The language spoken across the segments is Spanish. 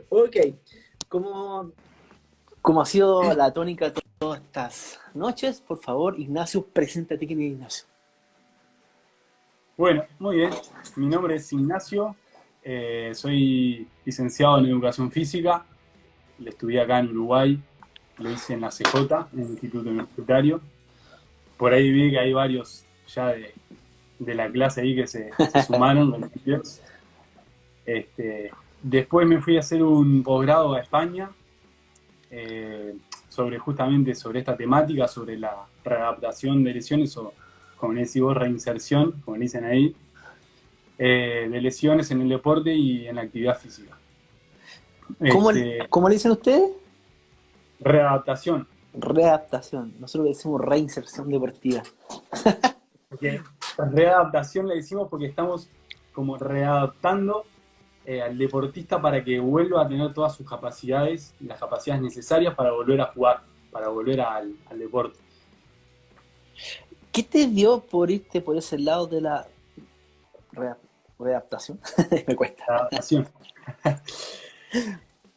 Ok, ¿cómo, cómo ha sido la tónica todas estas noches? Por favor, Ignacio, preséntate quién es Ignacio. Bueno, muy bien. Mi nombre es Ignacio, soy licenciado en Educación Física, lo estudié acá en Uruguay, lo hice en la CJ, en el Instituto Universitario. Por ahí vi que hay varios ya de la clase ahí que se sumaron, beneficios. Después me fui a hacer un posgrado a España, justamente sobre esta temática, sobre la readaptación de lesiones o, como le decís vos, reinserción, como le dicen ahí, de lesiones en el deporte y en la actividad física. ¿Cómo, Este, cómo le dicen ustedes? readaptación, Readaptación. Nosotros le decimos reinserción deportiva. porque readaptación le decimos porque estamos como readaptando al deportista para que vuelva a tener todas sus capacidades, las capacidades necesarias para volver a jugar, para volver al deporte. ¿Qué te dio por irte por ese lado de la rea- readaptación? Me cuesta. Readaptación.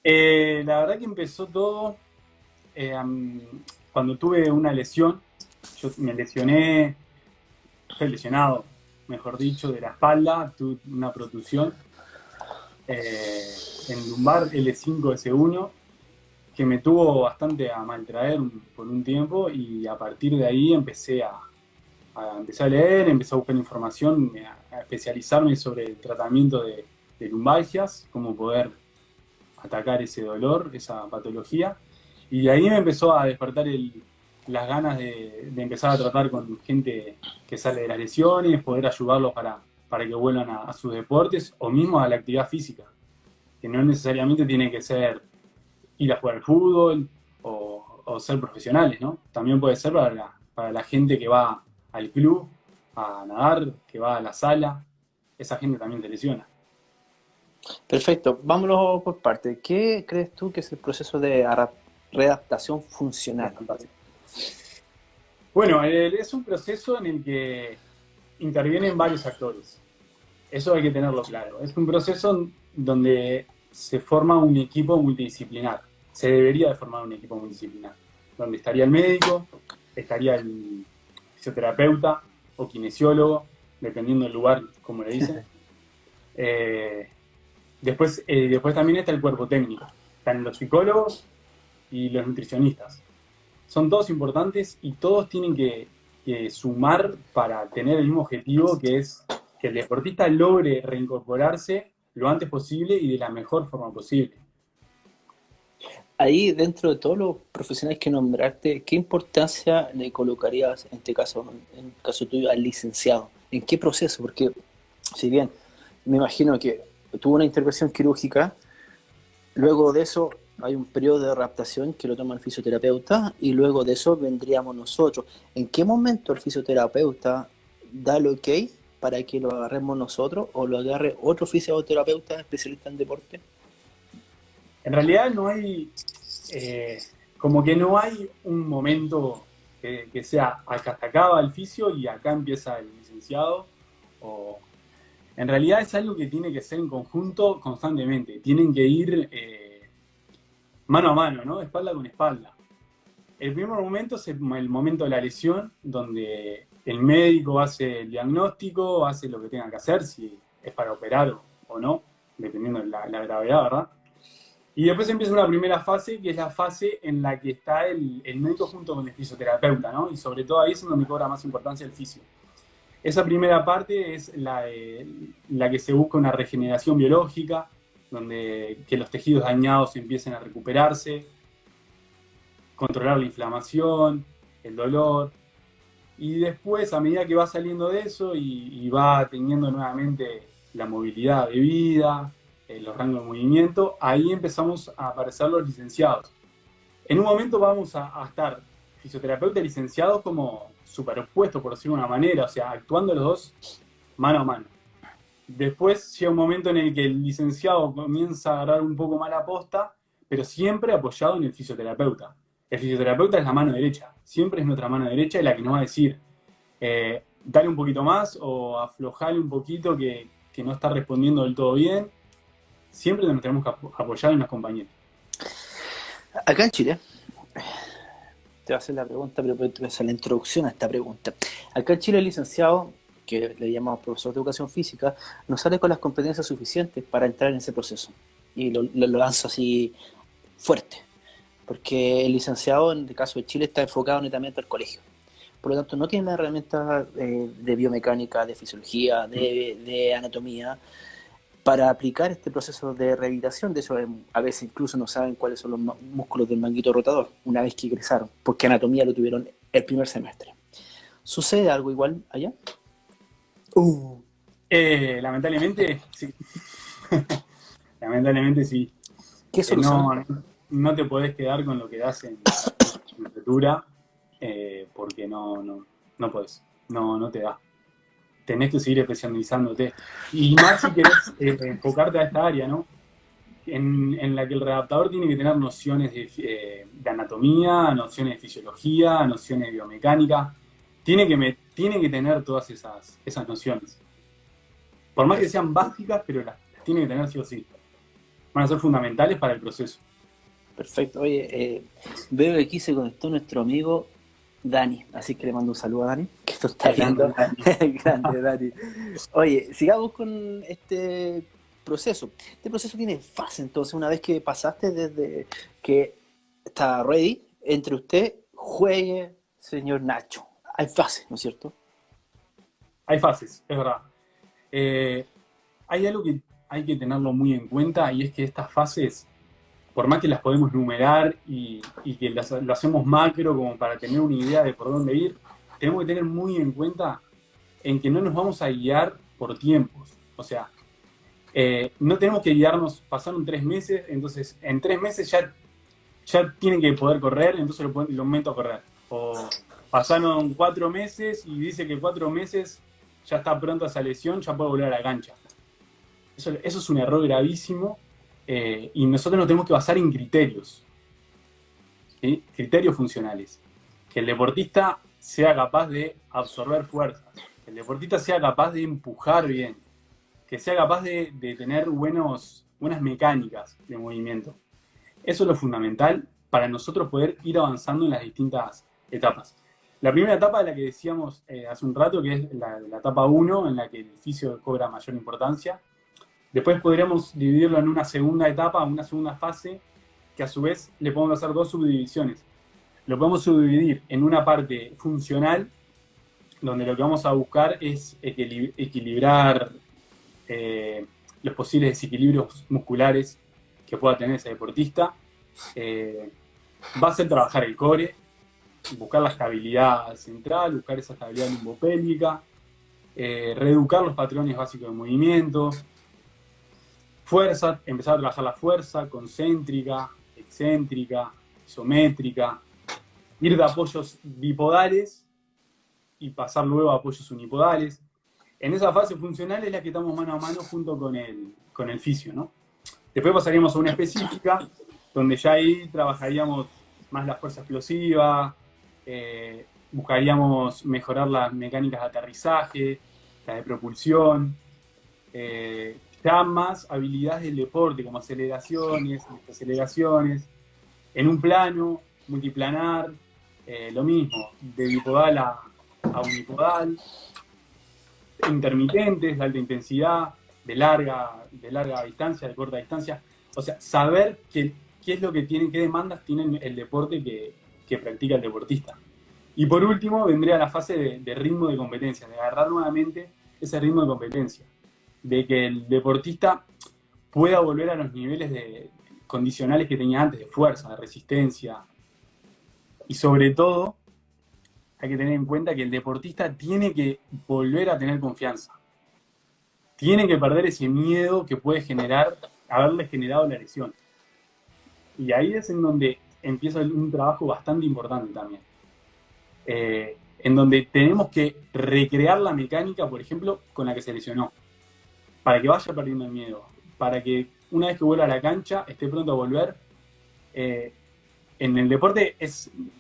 La verdad que empezó todo cuando tuve una lesión. Yo me lesioné, estoy lesionado, mejor dicho, de la espalda, tuve una protusión en lumbar L5S1 que me tuvo bastante a maltraer por un tiempo y a partir de ahí empecé a leer, empecé a buscar información, a especializarme sobre el tratamiento de lumbalgias, cómo poder atacar ese dolor, esa patología. Y de ahí me empezó a despertar las ganas de empezar a tratar con gente que sale de las lesiones, poder ayudarlos para que vuelvan a sus deportes o mismo a la actividad física, que no necesariamente tiene que ser ir a jugar al fútbol o ser profesionales, ¿no? También puede ser para la gente que va al club a nadar, que va a la sala, esa gente también se lesiona. Perfecto, vámonos por partes. ¿Qué crees tú que es el proceso de readaptación funcional? Bueno, es un proceso en el que intervienen varios actores. Eso hay que tenerlo claro. Es un proceso donde se forma un equipo multidisciplinar. Se debería de formar un equipo multidisciplinar. Donde estaría el médico, estaría el fisioterapeuta o kinesiólogo, dependiendo del lugar, como le dicen. Eh, después también está el cuerpo técnico. Están los psicólogos y los nutricionistas. Son todos importantes y todos tienen que sumar para tener el mismo objetivo, que es que el deportista logre reincorporarse lo antes posible y de la mejor forma posible. Ahí, dentro de todos los profesionales que nombraste, ¿qué importancia le colocarías, en este caso, en el caso tuyo, al licenciado? ¿En qué proceso? Porque, si bien me imagino que tuvo una intervención quirúrgica, luego de eso hay un periodo de adaptación que lo toma el fisioterapeuta y luego de eso vendríamos nosotros. ¿En qué momento el fisioterapeuta da el ok para que lo agarremos nosotros o lo agarre otro fisioterapeuta especialista en deporte? En realidad no hay, eh, como que no hay un momento que sea acá hasta acá va el fisio y acá empieza el licenciado. O, en realidad es algo que tiene que ser en conjunto constantemente. Tienen que ir mano a mano, ¿no? Espalda con espalda. El primer momento es el momento de la lesión, donde el médico hace el diagnóstico, hace lo que tenga que hacer, si es para operar o no, dependiendo de la gravedad, ¿verdad? Y después empieza una primera fase, que es la fase en la que está el médico junto con el fisioterapeuta, ¿no? Y sobre todo ahí es donde cobra más importancia el fisio. Esa primera parte es la que se busca una regeneración biológica, donde que los tejidos dañados empiecen a recuperarse, controlar la inflamación, el dolor, y después, a medida que va saliendo de eso y va teniendo nuevamente la movilidad de vida, los rangos de movimiento, ahí empezamos a aparecer los licenciados. En un momento vamos a estar fisioterapeuta y licenciados como superpuestos, por decirlo de una manera, o sea, actuando los dos mano a mano. Después llega un momento en el que el licenciado comienza a agarrar un poco más la posta, pero siempre apoyado en el fisioterapeuta. El fisioterapeuta es la mano derecha, siempre es nuestra mano derecha y la que nos va a decir, dale un poquito más o aflojale un poquito que no está respondiendo del todo bien. siempre nos tenemos que apoyar en los compañeros. Acá en Chile, te voy a hacer la pregunta, pero te voy a hacer la introducción a esta pregunta. Acá en Chile el licenciado, que le llamamos profesor de educación física, no sale con las competencias suficientes para entrar en ese proceso. Y lo lanza así fuerte. Porque el licenciado, en el caso de Chile, está enfocado netamente al colegio. Por lo tanto, no tiene herramientas de biomecánica, de fisiología, de anatomía, para aplicar este proceso de rehabilitación. De hecho, a veces incluso no saben cuáles son los músculos del manguito rotador una vez que egresaron, porque anatomía lo tuvieron el primer semestre. ¿Sucede algo igual allá? Lamentablemente, sí. Lamentablemente, sí. ¿Qué solución? No te podés quedar con lo que das en licenciatura, porque no podés, no te da. Tenés que seguir especializándote. Y más si querés enfocarte a esta área, ¿no? En la que el readaptador tiene que tener nociones de anatomía, nociones de fisiología, nociones de biomecánica. Tiene que tener todas esas nociones. Por más que sean básicas, pero las tiene que tener sí o sí. Van a ser fundamentales para el proceso. Perfecto. Oye, veo que aquí se conectó nuestro amigo Dani, así que le mando un saludo a Dani, que esto está viendo. Grande, Dani. Oye, sigamos con este proceso. Este proceso tiene fase, entonces, una vez que pasaste desde que está ready, entre usted, juegue, señor Nacho. Hay fases, ¿no es cierto? Hay fases, es verdad. Hay algo que hay que tenerlo muy en cuenta, y es que estas fases, por más que las podemos numerar y que lo hacemos macro como para tener una idea de por dónde ir, tenemos que tener muy en cuenta en que no nos vamos a guiar por tiempos. O sea, no tenemos que guiarnos, pasaron 3 meses, entonces en 3 meses ya tienen que poder correr, entonces lo meto a correr. O pasaron 4 meses y dice que 4 meses ya está pronta esa lesión, ya puede volver a la cancha. Eso es un error gravísimo, y nosotros nos tenemos que basar en criterios, ¿sí? Criterios funcionales. Que el deportista sea capaz de absorber fuerzas, que el deportista sea capaz de empujar bien, que sea capaz de tener buenas mecánicas de movimiento. Eso es lo fundamental para nosotros poder ir avanzando en las distintas etapas. La primera etapa de la que decíamos hace un rato, que es la etapa 1, en la que el fisio cobra mayor importancia. Después podríamos dividirlo en una segunda etapa, una segunda fase, que a su vez le podemos hacer 2 subdivisiones. Lo podemos subdividir en una parte funcional, donde lo que vamos a buscar es equilibrar los posibles desequilibrios musculares que pueda tener ese deportista. Va a ser trabajar el core, buscar la estabilidad central, buscar esa estabilidad lumbopélvica, reeducar los patrones básicos de movimiento, fuerza, empezar a trabajar la fuerza concéntrica, excéntrica, isométrica, ir de apoyos bipodales y pasar luego a apoyos unipodales. En esa fase funcional es la que estamos mano a mano junto con el fisio, ¿no? Después pasaríamos a una específica, donde ya ahí trabajaríamos más la fuerza explosiva, buscaríamos mejorar las mecánicas de aterrizaje, las de propulsión, ya más habilidades del deporte, como aceleraciones, desaceleraciones, en un plano, multiplanar, lo mismo, de bipodal a unipodal, intermitentes, de alta intensidad, de larga distancia, de corta distancia. O sea, saber qué es lo que tienen, qué demandas tiene el deporte que practica el deportista. Y por último, vendría la fase de ritmo de competencia, de agarrar nuevamente ese ritmo de competencia, de que el deportista pueda volver a los niveles condicionales que tenía antes, de fuerza, de resistencia. Y sobre todo, hay que tener en cuenta que el deportista tiene que volver a tener confianza. Tiene que perder ese miedo que puede haberle generado la lesión. Y ahí es en donde empieza un trabajo bastante importante también. En donde tenemos que recrear la mecánica, por ejemplo, con la que se lesionó, para que vaya perdiendo el miedo, para que una vez que vuelva a la cancha esté pronto a volver. En el deporte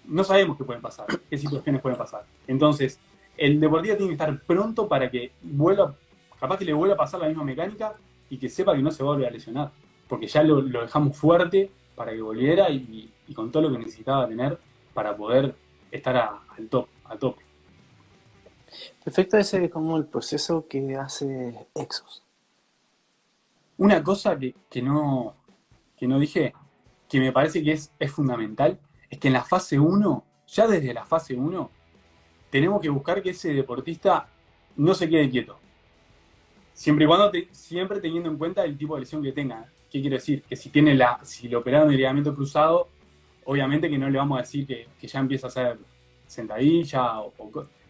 no sabemos qué pueden pasar, qué situaciones pueden pasar. Entonces, el deportista tiene que estar pronto para que vuelva, capaz que le vuelva a pasar la misma mecánica, y que sepa que no se va a volver a lesionar, porque ya lo dejamos fuerte para que volviera y con todo lo que necesitaba tener para poder estar al top, a tope. Perfecto, ese es como el proceso que hace Exos. Una cosa que no dije, que me parece que es fundamental, es que en la fase uno, ya desde la fase uno, tenemos que buscar que ese deportista no se quede quieto. Siempre y cuando siempre teniendo en cuenta el tipo de lesión que tenga. ¿Qué quiero decir? Que si le operaron el ligamento cruzado, obviamente que no le vamos a decir que ya empieza a hacer sentadilla,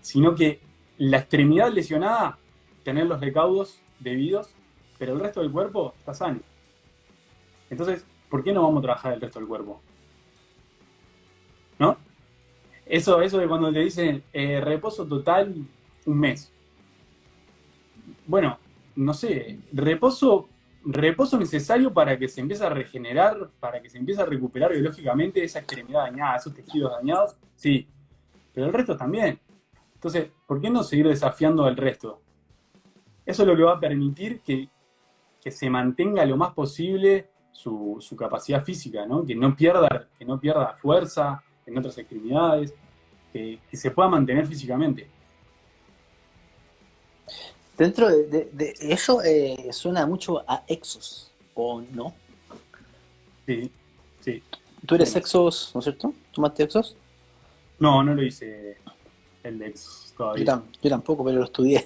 sino que la extremidad lesionada, tener los recaudos debidos, pero el resto del cuerpo está sano. Entonces, ¿por qué no vamos a trabajar el resto del cuerpo? ¿No? Eso de cuando te dicen reposo total un mes. Bueno, no sé, reposo necesario para que se empiece a regenerar, para que se empiece a recuperar biológicamente esa extremidad dañada, esos tejidos dañados, sí, pero el resto también. Entonces, ¿por qué no seguir desafiando al resto? Eso es lo que va a permitir que se mantenga lo más posible su capacidad física, ¿no? Que no pierda fuerza en otras extremidades, que se pueda mantener físicamente. Dentro de eso suena mucho a Exos, ¿o no? Sí, sí. Tú eres Exos, ¿no es cierto? ¿Tomaste Exos? No, no lo hice el Dex todavía. Yo tampoco, pero lo estudié.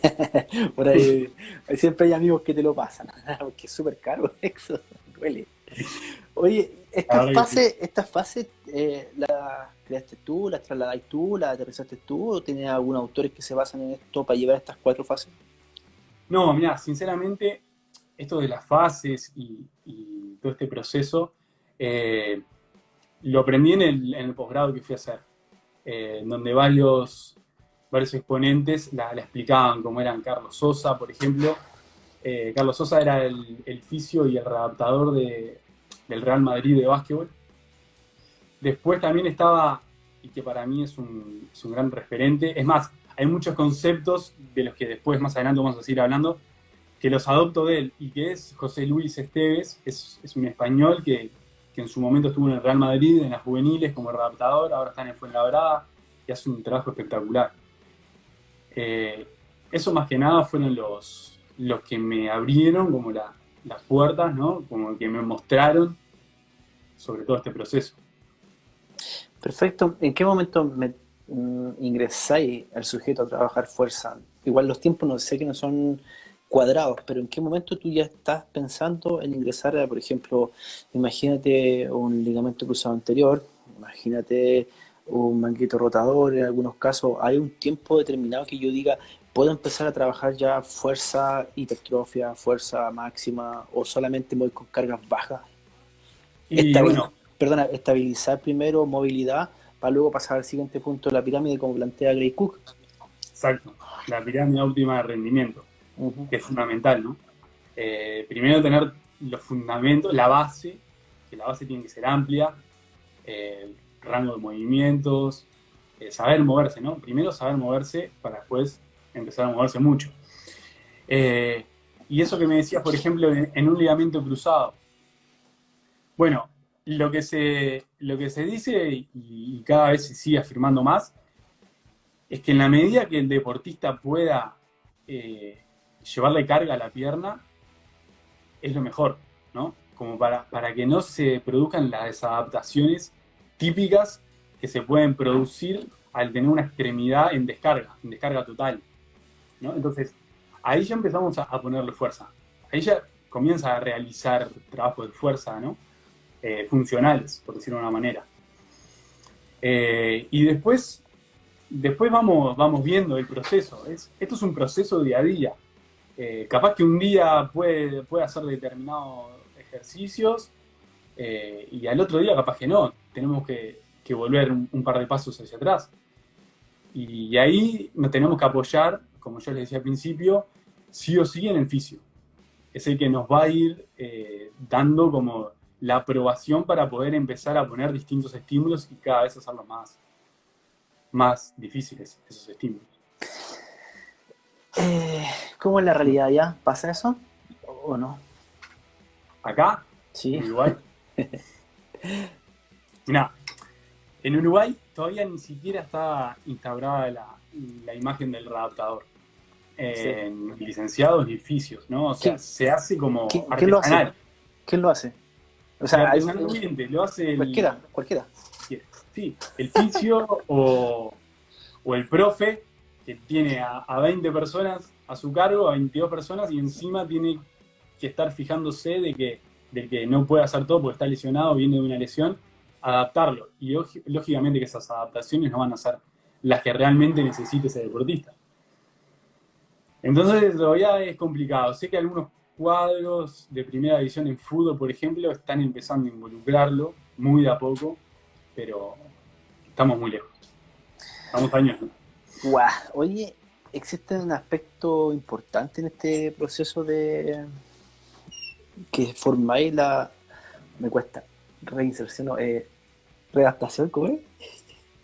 Por ahí siempre hay amigos que te lo pasan, porque es súper caro Exos, duele. Oye, La verdad que sí. esta fase ¿la creaste tú, la trasladaste tú, la aterrizaste tú, o tienes algunos autores que se basan en esto para llevar estas 4 fases? No, mira, sinceramente, esto de las fases y todo este proceso, eh, lo aprendí en el posgrado que fui a hacer, en donde varios exponentes la explicaban, como eran Carlos Sosa, por ejemplo. Carlos Sosa era el fisio y el readaptador del Real Madrid de básquetbol. Después también estaba, y que para mí es un gran referente, es más, hay muchos conceptos de los que después, más adelante, vamos a seguir hablando, que los adopto de él, y que es José Luis Esteves, es un español que en su momento estuvo en el Real Madrid, en las juveniles, como readaptador, ahora está en el Fuenlabrada, y hace un trabajo espectacular. Eh, Eso más que nada fueron los que me abrieron como las puertas, ¿no? Como que me mostraron sobre todo este proceso. Perfecto. ¿En qué momento ingresáis al sujeto a trabajar fuerza? Igual los tiempos no sé que no son cuadrados, pero ¿en qué momento tú ya estás pensando en ingresar a, por ejemplo, imagínate un ligamento cruzado anterior, imagínate un manguito rotador, en algunos casos, hay un tiempo determinado que yo diga, puedo empezar a trabajar ya fuerza, hipertrofia, fuerza máxima, o solamente me voy con cargas bajas? Y bueno, Estabilizar primero movilidad para luego pasar al siguiente punto de la pirámide como plantea Gray Cook. exacto, la pirámide óptima de rendimiento, Uh-huh. que es fundamental, ¿no? Primero tener los fundamentos, la base, que la base tiene que ser amplia, el rango de movimientos, saber moverse, ¿no? Primero saber moverse para después empezar a moverse mucho. Eh, y eso que me decías, por ejemplo, en un ligamento cruzado. Bueno, lo que se dice y cada vez se sigue afirmando más es que en la medida que el deportista pueda llevarle carga a la pierna, es lo mejor, ¿no? Como para que no se produzcan las desadaptaciones típicas que se pueden producir al tener una extremidad en descarga total, ¿no? Entonces, ahí ya empezamos a ponerle fuerza. Ahí ya comienza a realizar trabajos de fuerza, ¿no? Funcionales, por decirlo de una manera. Y después vamos viendo el proceso. Esto es un proceso día a día. Capaz que un día puede hacer determinados ejercicios y al otro día capaz que no. Tenemos que volver un par de pasos hacia atrás. Y ahí nos tenemos que apoyar, como yo les decía al principio, sí o sí en el fisio. Es el que nos va a ir dando como la aprobación para poder empezar a poner distintos estímulos y cada vez hacerlos más difíciles, esos estímulos. ¿Cómo es la realidad ya? ¿Pasa eso o no? Acá, Sí. en Uruguay. Mirá, en Uruguay todavía ni siquiera está instaurada la imagen del readaptador Sí. en licenciados y oficios, ¿no? O sea, ¿Quién, se hace como quién lo hace? artesanal. ¿Quién lo hace? O Y sea, artesanalmente lo hace cualquiera. sí, el fisio o el profe que tiene a 20 personas a su cargo, a 22 personas, y encima tiene que estar fijándose de que no puede hacer todo porque está lesionado, viene de una lesión, adaptarlo. Y lógicamente que esas adaptaciones no van a ser las que realmente necesite ese deportista. Entonces todavía es complicado. Sé que algunos cuadros de primera división en fútbol, por ejemplo, están empezando a involucrarlo muy de a poco, pero estamos muy lejos. Estamos años, ¿no? Guau. Oye, ¿existe un aspecto importante en este proceso de que formáis la... Me cuesta. Reinserción, no, readaptación, ¿cómo es?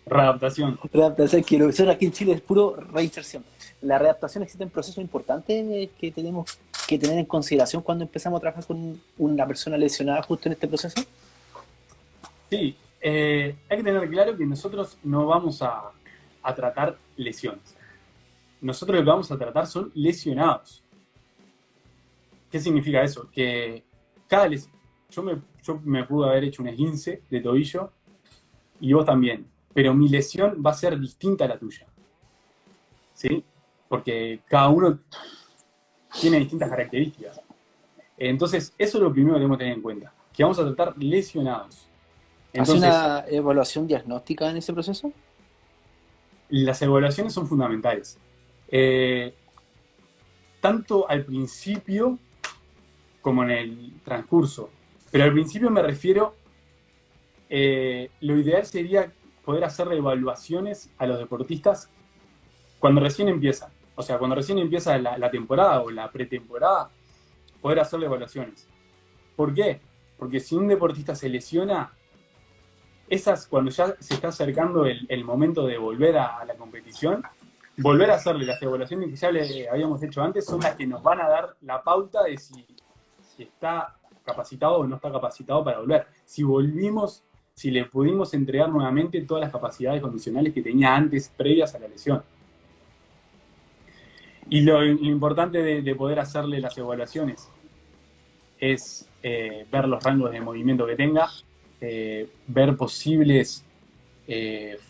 Readaptación. Readaptación, que lo que son aquí en Chile es puro reinserción. La readaptación existe un proceso importante que tenemos que tener en consideración cuando empezamos a trabajar con una persona lesionada justo en este proceso. Sí, hay que tener claro que nosotros no vamos a tratar lesiones. Nosotros lo que vamos a tratar son lesionados. ¿Qué significa eso? Que cada lesión, yo me pude haber hecho un esguince de tobillo y vos también, pero mi lesión va a ser distinta a la tuya. ¿Sí? Porque cada uno tiene distintas características. Entonces, eso es lo primero que tenemos que tener en cuenta, que vamos a tratar lesionados. ¿Hace Entonces, una evaluación diagnóstica en ese proceso? las evaluaciones son fundamentales. Tanto al principio como en el transcurso. Pero al principio me refiero, lo ideal sería poder hacer evaluaciones a los deportistas cuando recién empieza. O sea, cuando recién empieza la temporada o la pretemporada, poder hacerle evaluaciones. ¿Por qué? Porque si un deportista se lesiona, cuando ya se está acercando el momento de volver a la competición, volver a hacerle las evaluaciones que ya le habíamos hecho antes son las que nos van a dar la pauta de si está capacitado o no está capacitado para volver. Si le pudimos entregar nuevamente todas las capacidades condicionales que tenía antes, previas a la lesión. Y lo importante de poder hacerle las evaluaciones es ver los rangos de movimiento que tenga, ver posibles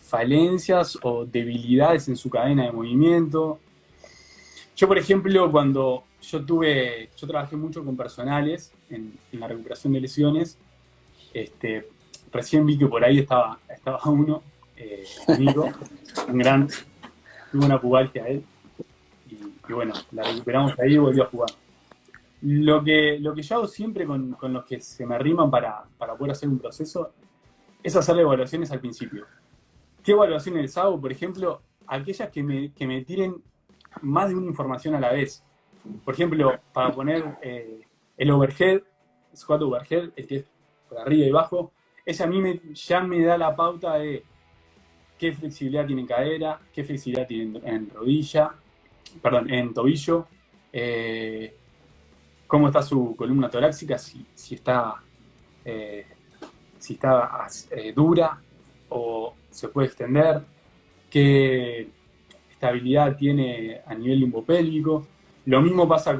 falencias o debilidades en su cadena de movimiento. Yo, por ejemplo, cuando yo trabajé mucho con personales en la recuperación de lesiones, recién vi que por ahí estaba uno, Nico, un gran, tuvo una pubalgia a él, y bueno, la recuperamos ahí y volvió a jugar. Lo que yo hago siempre con los que se me arriman para poder hacer un proceso es hacerle evaluaciones al principio. ¿Qué evaluaciones les hago? Por ejemplo, aquellas que me tiren más de una información a la vez. Por ejemplo, para poner el overhead, squat overhead, el que es por arriba y abajo, esa a mí ya me da la pauta de qué flexibilidad tiene en cadera, qué flexibilidad tiene en rodilla, perdón, en tobillo, cómo está su columna torácica, si está dura o se puede extender, qué estabilidad tiene a nivel limbopélvico. Lo mismo pasa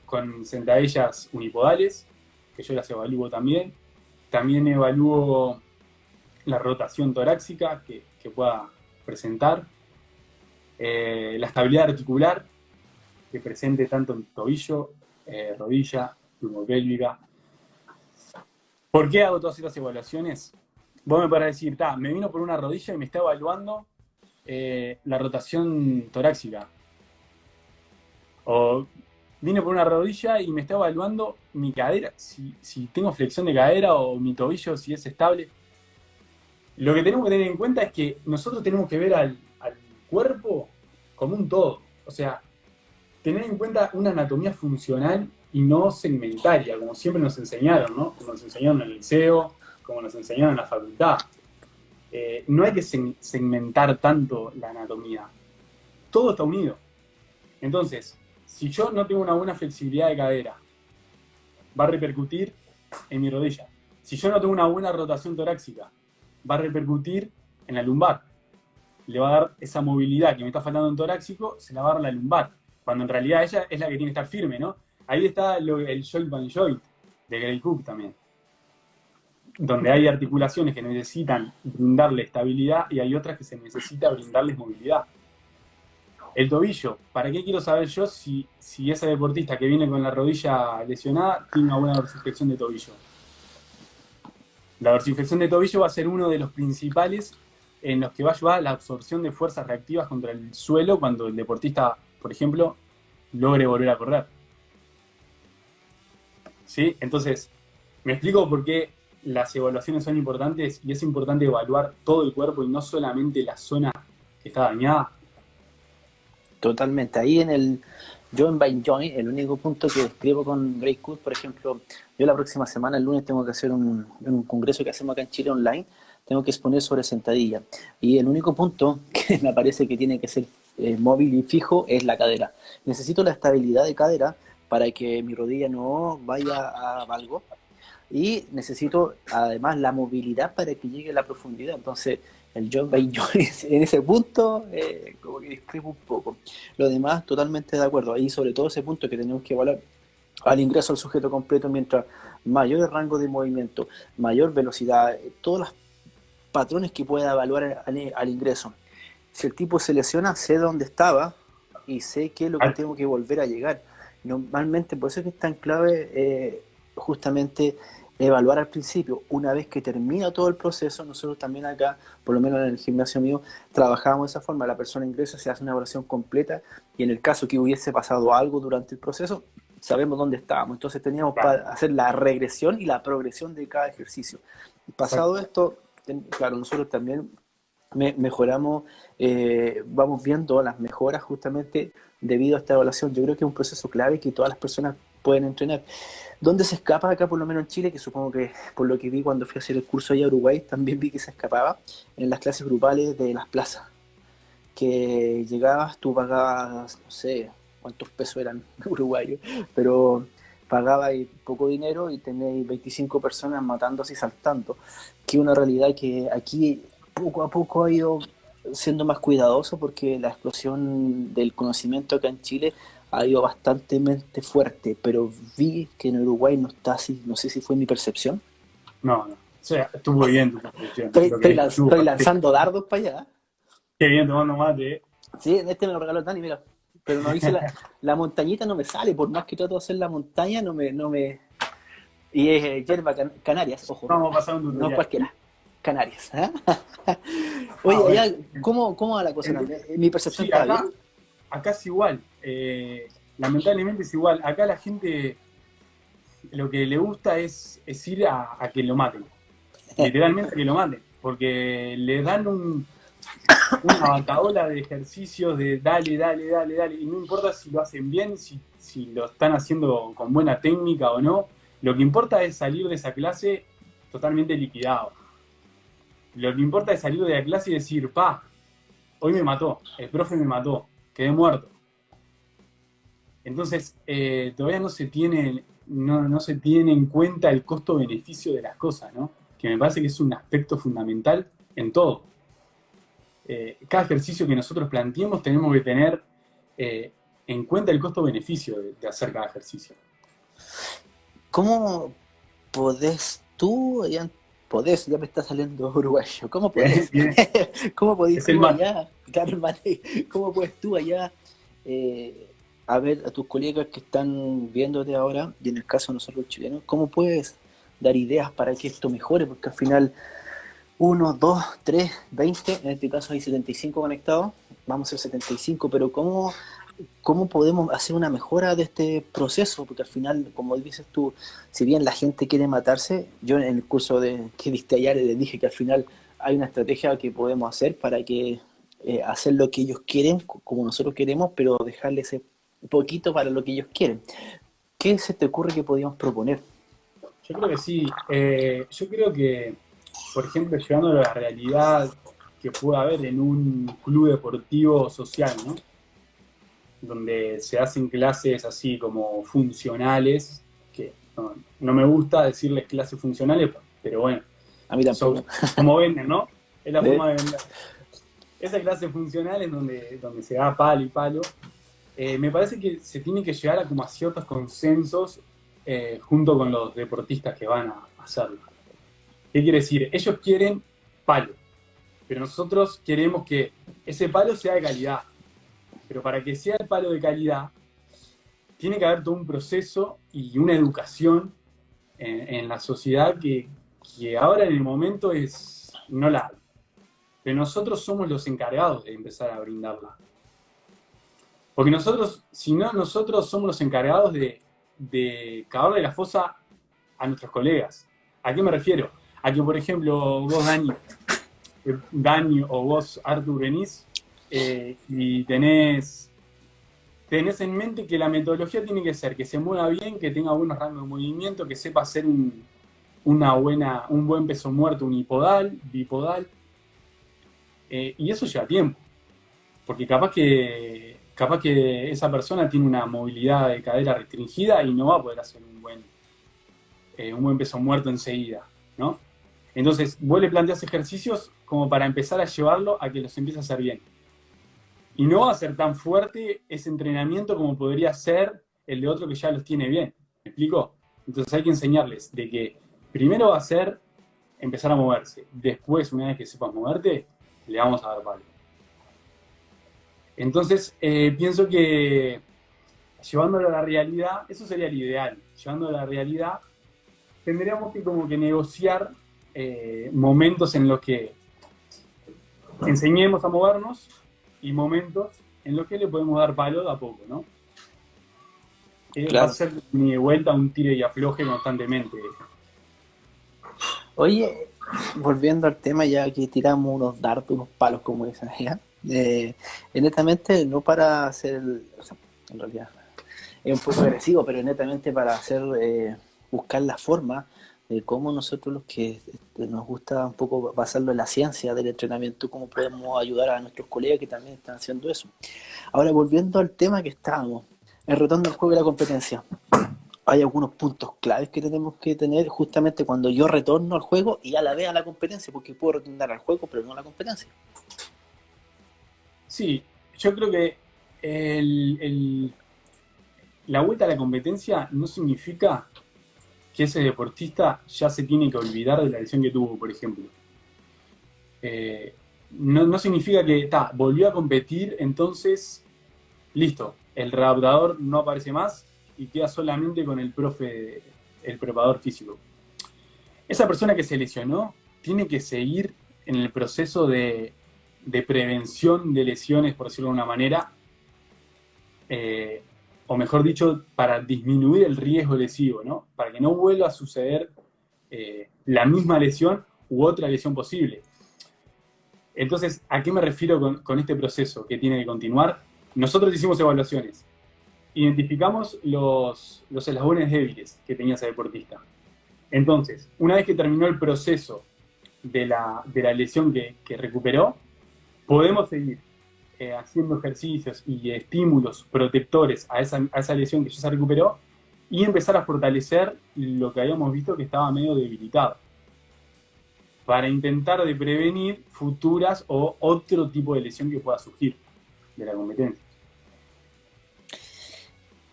con sentadillas unipodales, que yo las evalúo también. También evalúo la rotación torácica que pueda presentar. La estabilidad articular que presente tanto en tobillo, rodilla, limbopélvica. ¿Por qué hago todas estas evaluaciones? Vos me podrás decir, me vino por una rodilla y me está evaluando la rotación torácica. O vine por una rodilla y me está evaluando mi cadera, si tengo flexión de cadera o mi tobillo, si es estable. Lo que tenemos que tener en cuenta es que nosotros tenemos que ver al cuerpo como un todo. O sea, tener en cuenta una anatomía funcional y no segmentaria, como siempre nos enseñaron, ¿no? Como nos enseñaron en el liceo, como nos enseñaron en la facultad. No hay que segmentar tanto la anatomía. Todo está unido. Entonces, si yo no tengo una buena flexibilidad de cadera, va a repercutir en mi rodilla. Si yo no tengo una buena rotación torácica, va a repercutir en la lumbar. Le va a dar esa movilidad que me está faltando en torácico, se la va a dar la lumbar. Cuando en realidad ella es la que tiene que estar firme, ¿no? Ahí está el joint by joint de Gray Cook también. Donde hay articulaciones que necesitan brindarle estabilidad y hay otras que se necesita brindarles movilidad. El tobillo, ¿para qué quiero saber yo si ese deportista que viene con la rodilla lesionada tiene una buena dorsiflexión de tobillo? La dorsiflexión de tobillo va a ser uno de los principales en los que va a ayudar a la absorción de fuerzas reactivas contra el suelo cuando el deportista, por ejemplo, logre volver a correr. ¿Sí? Entonces, me explico por qué las evaluaciones son importantes y es importante evaluar todo el cuerpo y no solamente la zona que está dañada. Totalmente. Ahí en el joint by joint, el único punto que escribo con Gray Cook, por ejemplo, yo la próxima semana, el lunes, tengo que hacer un congreso que hacemos acá en Chile online, tengo que exponer sobre sentadilla. Y el único punto que me parece que tiene que ser móvil y fijo es la cadera. Necesito la estabilidad de cadera para que mi rodilla no vaya a algo. Y necesito además la movilidad para que llegue a la profundidad. Entonces, el joint by joint en ese punto como que discrepo un poco. Lo demás, totalmente de acuerdo. Ahí sobre todo ese punto que tenemos que evaluar al ingreso al sujeto completo, mientras mayor rango de movimiento, mayor velocidad, todos los patrones que pueda evaluar al ingreso. Si el tipo se lesiona, sé dónde estaba y sé qué es lo que tengo que volver a llegar. Normalmente, por eso es que es tan clave justamente evaluar al principio. Una vez que termina todo el proceso, nosotros también acá, por lo menos en el gimnasio mío, trabajamos de esa forma. La persona ingresa, se hace una evaluación completa y en el caso que hubiese pasado algo durante el proceso, sabemos dónde estábamos. Entonces teníamos para hacer la regresión y la progresión de cada ejercicio. Pasado esto, claro, nosotros también mejoramos, vamos viendo las mejoras justamente debido a esta evaluación. Yo creo que es un proceso clave que todas las personas pueden entrenar. ¿Dónde se escapa acá, por lo menos en Chile? Que supongo que por lo que vi cuando fui a hacer el curso allá a Uruguay, también vi que se escapaba en las clases grupales de las plazas. Que llegabas, tú pagabas, no sé cuántos pesos eran uruguayos, pero pagabas poco dinero y tenéis 25 personas matándose y saltando. Que es una realidad que aquí poco a poco ha ido siendo más cuidadoso porque la explosión del conocimiento acá en Chile ha ido bastante fuerte, pero vi que en Uruguay no está así, no sé si fue mi percepción. No. O sea, estuvo bien tu percepción. Estoy lanzando dardos para allá. Qué bien, tomando mate. Sí, este me lo regaló Dani, mira. Pero no hice la montañita, no me sale, por más que trato de hacer la montaña, no me... Y es hierba Canarias, ojo. Vamos pasando un no cualquiera. Canarias. ¿Eh? Oye, allá, ¿cómo va la cosa? Mi percepción sí, está bien. Acá es igual. Lamentablemente es igual. Acá la gente lo que le gusta es ir a que lo maten. Literalmente a que lo maten. Porque le dan una bataola de ejercicios de dale. Y no importa si lo hacen bien, si lo están haciendo con buena técnica o no. Lo que importa es salir de esa clase totalmente liquidado. Lo que importa es salir de la clase y decir, hoy me mató, el profe me mató, quedé muerto. Entonces, todavía no se tiene en cuenta el costo-beneficio de las cosas, ¿no? Que me parece que es un aspecto fundamental en todo. Cada ejercicio que nosotros planteemos tenemos que tener en cuenta el costo-beneficio de hacer cada ejercicio. ¿Cómo podés tú, ya me está saliendo uruguayo, ¿cómo podés? ¿Cómo podés tú allá? Claro, ¿cómo puedes tú allá a ver a tus colegas que están viéndote ahora, y en el caso de nosotros chilenos, cómo puedes dar ideas para que esto mejore? Porque al final 1, 2, 3, 20, en este caso hay 75 conectados, vamos a ser 75, pero ¿cómo podemos hacer una mejora de este proceso? Porque al final, como dices tú, si bien la gente quiere matarse, yo en el curso que diste ayer les dije que al final hay una estrategia que podemos hacer para que hacer lo que ellos quieren, como nosotros queremos, pero dejarle ese poquito para lo que ellos quieren. ¿Qué se te ocurre que podríamos proponer? Yo creo que sí. Yo creo que, por ejemplo, llevando a la realidad que puede haber en un club deportivo social, ¿no? Donde se hacen clases así como funcionales, que no me gusta decirles clases funcionales, pero bueno, A mí tampoco. como venden, ¿no? Es la ¿Sí? forma de vender. Esa clase funcional es donde se da palo y palo. Me parece que se tiene que llegar a como a ciertos consensos junto con los deportistas que van a hacerlo. ¿Qué quiere decir? Ellos quieren palo, pero nosotros queremos que ese palo sea de calidad. Pero para que sea el palo de calidad, tiene que haber todo un proceso y una educación en la sociedad que ahora en el momento no la hay. Pero nosotros somos los encargados de empezar a brindarla. Porque nosotros, si no, nosotros somos los encargados de cavarle la fosa a nuestros colegas. ¿A qué me refiero? A que, por ejemplo, vos, Dani o vos, Artur, venís y tenés en mente que la metodología tiene que ser que se mueva bien, que tenga buenos rangos de movimiento, que sepa hacer un buen peso muerto unipodal, bipodal. Y eso lleva tiempo. Porque capaz que esa persona tiene una movilidad de cadera restringida y no va a poder hacer un buen peso muerto enseguida, ¿no? Entonces, vos le planteás ejercicios como para empezar a llevarlo a que los empiece a hacer bien. Y no va a ser tan fuerte ese entrenamiento como podría ser el de otro que ya los tiene bien. ¿Me explico? Entonces hay que enseñarles de que primero va a ser empezar a moverse. Después, una vez que sepas moverte, le vamos a dar palo. Entonces, pienso que llevándolo a la realidad, eso sería el ideal. Llevándolo a la realidad, tendríamos que como que negociar momentos en los que enseñemos a movernos y momentos en los que le podemos dar palo de a poco, ¿no? Va a ser ni de vuelta un tire y afloje constantemente. Oye, volviendo al tema, ya que tiramos unos dardos, unos palos, como dicen allá, netamente no para hacer, o sea, en realidad es un poco agresivo, pero netamente para hacer, buscar la forma de cómo nosotros los que nos gusta un poco basarlo en la ciencia del entrenamiento, cómo podemos ayudar a nuestros colegas que también están haciendo eso. Ahora, volviendo al tema que estábamos, el retorno al juego y la competencia. Hay algunos puntos claves que tenemos que tener justamente cuando yo retorno al juego y a la vez a la competencia, porque puedo retornar al juego pero no a la competencia. Sí, yo creo que la vuelta a la competencia no significa que ese deportista ya se tiene que olvidar de la lesión que tuvo, por ejemplo. No significa que volvió a competir, entonces, listo, el readaptador no aparece más y queda solamente con el preparador físico. Esa persona que se lesionó tiene que seguir en el proceso de prevención de lesiones, por decirlo de una manera, o mejor dicho, para disminuir el riesgo lesivo, ¿no? Para que no vuelva a suceder la misma lesión u otra lesión posible. Entonces, ¿a qué me refiero con este proceso que tiene que continuar? Nosotros hicimos evaluaciones. Identificamos los eslabones débiles que tenía ese deportista. Entonces, una vez que terminó el proceso de la lesión que recuperó, podemos seguir haciendo ejercicios y estímulos protectores a esa lesión que ya se recuperó y empezar a fortalecer lo que habíamos visto que estaba medio debilitado, para intentar de prevenir futuras o otro tipo de lesión que pueda surgir de la competencia.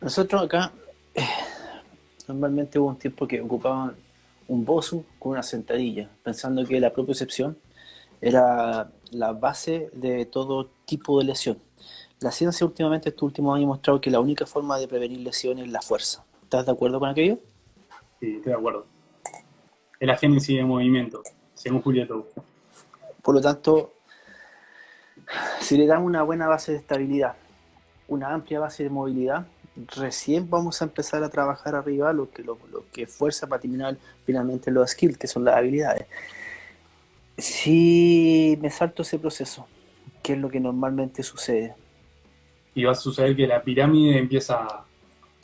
Nosotros acá normalmente hubo un tiempo que ocupaban un bosu con una sentadilla, pensando que la propiocepción era la base de todo tipo de lesión. La ciencia últimamente, estos últimos años, ha mostrado que la única forma de prevenir lesiones es la fuerza. ¿Estás de acuerdo con aquello? Sí, estoy de acuerdo. Es la génesis de movimiento, según Julieta. Por lo tanto, si le damos una buena base de estabilidad, una amplia base de movilidad, recién vamos a empezar a trabajar arriba lo que es fuerza para terminar finalmente los skills, que son las habilidades. Si me salto ese proceso, ¿qué es lo que normalmente sucede? Y va a suceder que la pirámide empieza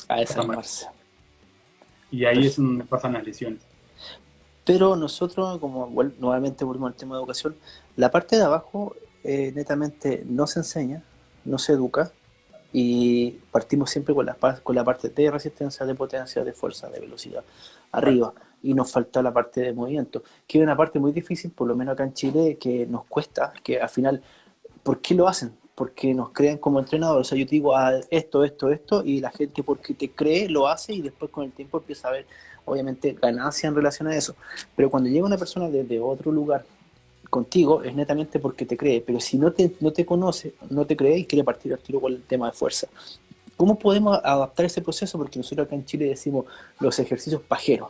A desarmarse. Y ahí es donde pasan las lesiones. Pero nosotros, como nuevamente volvemos al tema de educación, la parte de abajo netamente no se enseña, no se educa, Y partimos siempre con la parte de resistencia, de potencia, de fuerza, de velocidad, arriba. Y nos falta la parte de movimiento, que es una parte muy difícil, por lo menos acá en Chile, que nos cuesta, que al final, ¿por qué lo hacen? Porque nos creen como entrenadores. O sea, yo te digo esto, y la gente porque te cree lo hace y después con el tiempo empieza a ver, obviamente, ganancia en relación a eso. Pero cuando llega una persona desde otro lugar contigo, es netamente porque te cree. Pero si no te conoce, no te cree y quiere partir al tiro con el tema de fuerza. ¿Cómo podemos adaptar ese proceso? Porque nosotros acá en Chile decimos los ejercicios pajeros,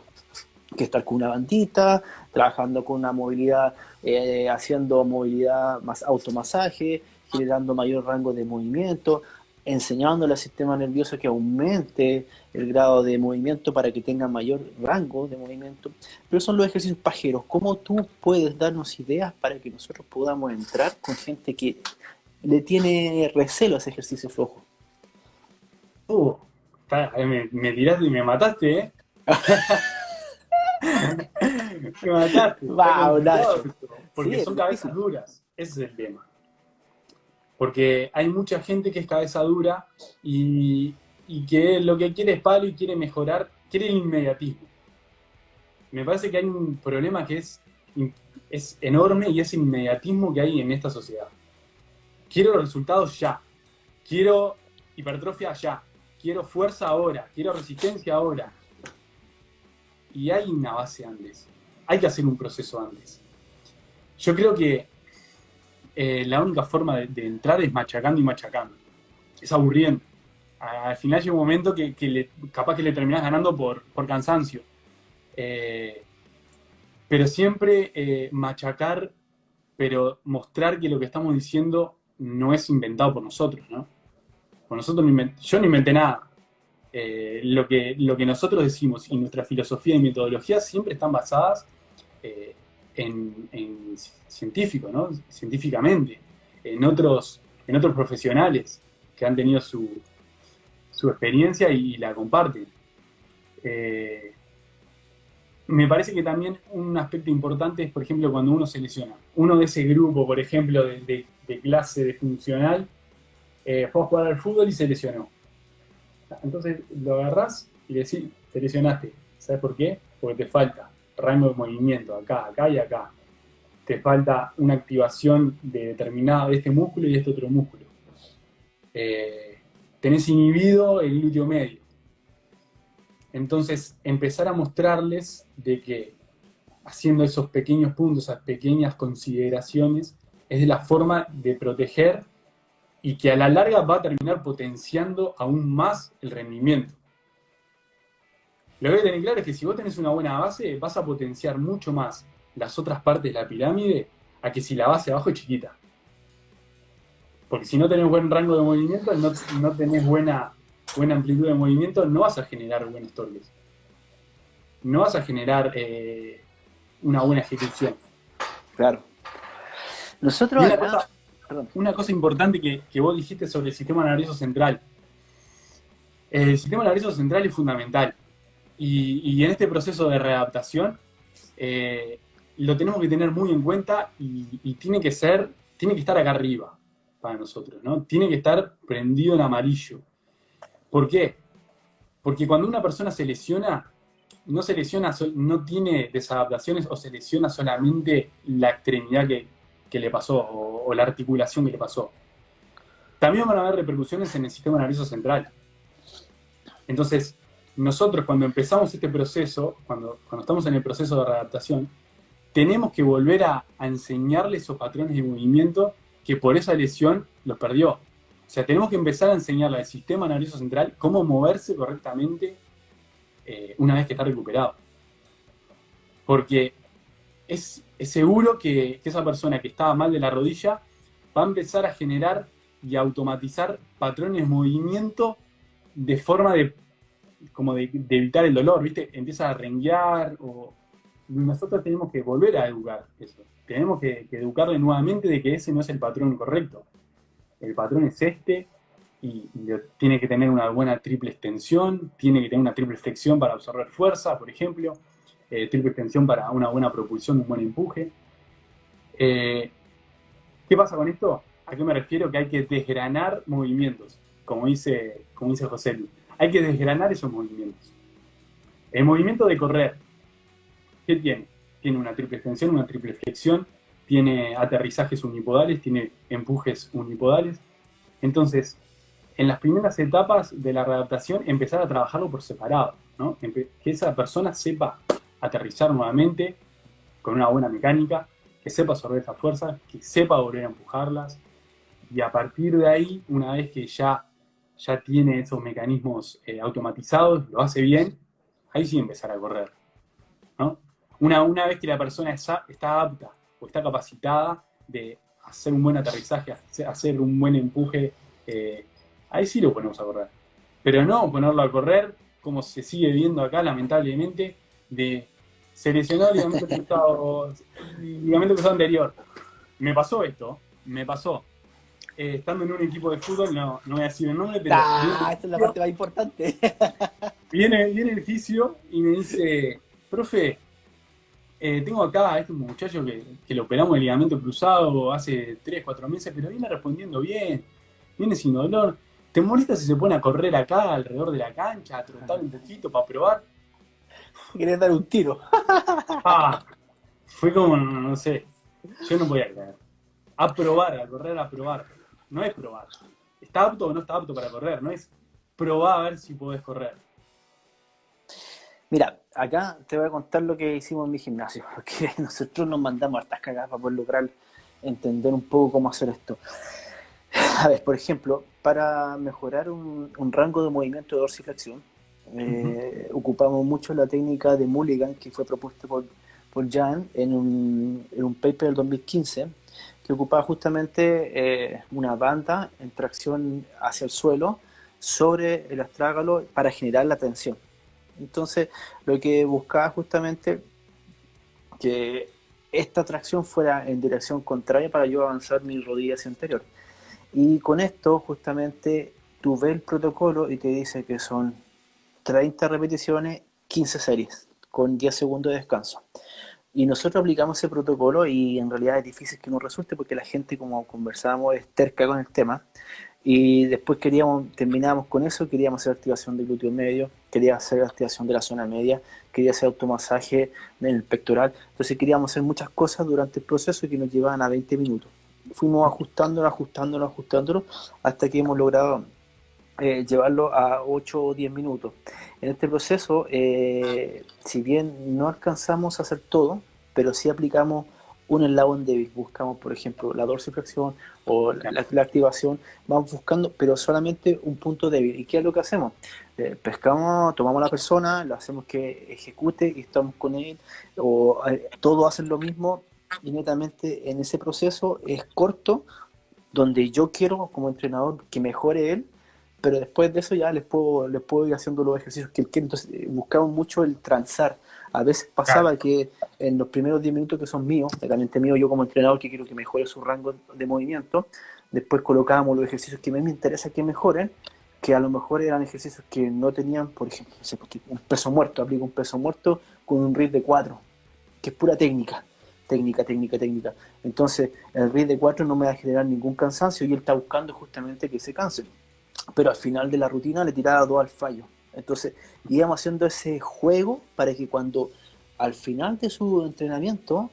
que estar con una bandita, trabajando con una movilidad, haciendo movilidad más automasaje, generando mayor rango de movimiento, enseñándole al sistema nervioso que aumente el grado de movimiento para que tenga mayor rango de movimiento. Pero son los ejercicios pajeros. ¿Cómo tú puedes darnos ideas para que nosotros podamos entrar con gente que le tiene recelo a ese ejercicio flojo? Uh, me tiraste y me mataste, ¿eh? Me mataste. Está ¡Wow, complicado Nacho! esto, Sí, porque es son cabezas difícil. duras. Ese es el tema. Porque hay mucha gente que es cabeza dura y que lo que quiere es palo y quiere mejorar, quiere el inmediatismo. Me parece que hay un problema que es enorme y es el inmediatismo que hay en esta sociedad. Quiero resultados ya. Quiero hipertrofia ya. Quiero fuerza ahora. Quiero resistencia ahora. Y hay una base antes. Hay que hacer un proceso antes. Yo creo que la única forma de entrar es machacando y machacando. Es aburriendo. Al final llega un momento que capaz que le terminás ganando por cansancio. Pero siempre machacar, pero mostrar que lo que estamos diciendo no es inventado por nosotros, ¿no? Por nosotros yo no inventé nada. Lo que nosotros decimos y nuestra filosofía y metodología siempre están basadas en científico, ¿no? Científicamente, en otros profesionales que han tenido su experiencia y la comparten. Me parece que también un aspecto importante es, por ejemplo, cuando uno se lesiona. Uno de ese grupo, por ejemplo, de clase de funcional, fue a jugar al fútbol y se lesionó. Entonces lo agarrás y le decís, te lesionaste. ¿Sabes por qué? Porque te falta rango de movimiento acá, acá y acá. Te falta una activación de este músculo y de este otro músculo. Tenés inhibido el glúteo medio. Entonces, empezar a mostrarles de que haciendo esos pequeños puntos, esas pequeñas consideraciones, es de la forma de proteger y que a la larga va a terminar potenciando aún más el rendimiento. Lo que hay que tener claro es que si vos tenés una buena base, vas a potenciar mucho más las otras partes de la pirámide a que si la base abajo es chiquita. Porque si no tenés buen rango de movimiento, no tenés buena amplitud de movimiento, no vas a generar buenos torques. No vas a generar una buena ejecución. Claro. Y Nosotros acá, perdón, una cosa importante que vos dijiste sobre el sistema nervioso central. El sistema nervioso central es fundamental. Y en este proceso de readaptación lo tenemos que tener muy en cuenta y tiene que estar acá arriba para nosotros, ¿no? Tiene que estar prendido en amarillo. ¿Por qué? Porque cuando una persona se lesiona, no tiene desadaptaciones o se lesiona solamente la extremidad que le pasó o la articulación que le pasó. También van a haber repercusiones en el sistema nervioso central. Entonces, nosotros cuando empezamos este proceso, cuando estamos en el proceso de readaptación, tenemos que volver a enseñarle esos patrones de movimiento que por esa lesión los perdió. O sea, tenemos que empezar a enseñarle al sistema nervioso central cómo moverse correctamente una vez que está recuperado. Porque es seguro que esa persona que estaba mal de la rodilla va a empezar a generar y automatizar patrones de movimiento de forma de evitar el dolor, ¿viste? Empieza a renguear nosotros tenemos que volver a educar eso. Tenemos que educarle nuevamente de que ese no es el patrón correcto. El patrón es este y tiene que tener una buena triple extensión, tiene que tener una triple flexión para absorber fuerza, por ejemplo, triple extensión para una buena propulsión, un buen empuje. ¿Qué pasa con esto? ¿A qué me refiero? Que hay que desgranar movimientos. como dice José Luis, hay que desgranar esos movimientos. El movimiento de correr, ¿qué tiene? Tiene una triple extensión, una triple flexión, tiene aterrizajes unipodales, tiene empujes unipodales. Entonces, en las primeras etapas de la readaptación, empezar a trabajarlo por separado, ¿no? Que esa persona sepa aterrizar nuevamente con una buena mecánica, que sepa absorber esas fuerzas, que sepa volver a empujarlas, y a partir de ahí, una vez que ya tiene esos mecanismos automatizados, lo hace bien, ahí sí empezar a correr, ¿no? Una vez que la persona está apta o está capacitada de hacer un buen aterrizaje, hacer un buen empuje, ahí sí lo ponemos a correr. Pero no ponerlo a correr, como se sigue viendo acá, lamentablemente, de se lesionó el ligamento cruzado anterior. Me pasó esto, me pasó. Estando en un equipo de fútbol, no voy a decir el nombre, pero ¡Ah! Esa es la parte más importante. viene el fisio y me dice, profe, tengo acá a este muchacho que lo operamos el ligamento cruzado hace 3, 4 meses, pero viene respondiendo bien, viene sin dolor. ¿Te molesta si se pone a correr acá alrededor de la cancha, a trotar un poquito para probar? Quería dar un tiro. Ah, fue como, no sé, yo no podía creer. A probar, a correr a probar. No es probar. ¿Está apto o no está apto para correr? No es probar a ver si podés correr. Mira, acá te voy a contar lo que hicimos en mi gimnasio, porque nosotros nos mandamos hartas cagadas para poder lograr entender un poco cómo hacer esto. A ver, por ejemplo, para mejorar un rango de movimiento de dorsiflexión, ocupamos mucho la técnica de Mulligan, que fue propuesta por Jan en un paper del 2015, que ocupaba justamente una banda en tracción hacia el suelo sobre el astrágalo para generar la tensión. Entonces, lo que buscaba justamente que esta tracción fuera en dirección contraria para yo avanzar mi rodilla hacia anterior. Y con esto, justamente, tú ves el protocolo y te dice que son 30 repeticiones, 15 series, con 10 segundos de descanso. Y nosotros aplicamos ese protocolo y en realidad es difícil que nos resulte porque la gente, como conversábamos, es terca con el tema. Y después terminábamos con eso, queríamos hacer activación del glúteo medio, quería hacer activación de la zona media, quería hacer automasaje en el pectoral. Entonces queríamos hacer muchas cosas durante el proceso que nos llevaban a 20 minutos. Fuimos ajustándolo, hasta que hemos logrado llevarlo a 8 o 10 minutos. En este proceso, si bien no alcanzamos a hacer todo, pero sí aplicamos un eslabón débil. Buscamos, por ejemplo, la dorsiflexión o la activación, vamos buscando, pero solamente un punto débil. ¿Y qué es lo que hacemos? Pescamos, tomamos a la persona, lo hacemos que ejecute y estamos con él, o todos hacen lo mismo, y netamente en ese proceso es corto, donde yo quiero como entrenador que mejore él, pero después de eso ya les puedo ir haciendo los ejercicios que él quiere. Entonces buscamos mucho el transar. A veces pasaba que en los primeros 10 minutos que son míos, realmente mío, yo como entrenador que quiero que mejore su rango de movimiento, después colocábamos los ejercicios que a mí me interesa que mejoren, que a lo mejor eran ejercicios que no tenían, por ejemplo, no sé, un peso muerto, aplico un peso muerto con un RIR de 4, que es pura técnica. Entonces el RIR de 4 no me va a generar ningún cansancio y él está buscando justamente que se canse. Pero al final de la rutina le tiraba 2 al fallo. Entonces íbamos haciendo ese juego para que cuando al final de su entrenamiento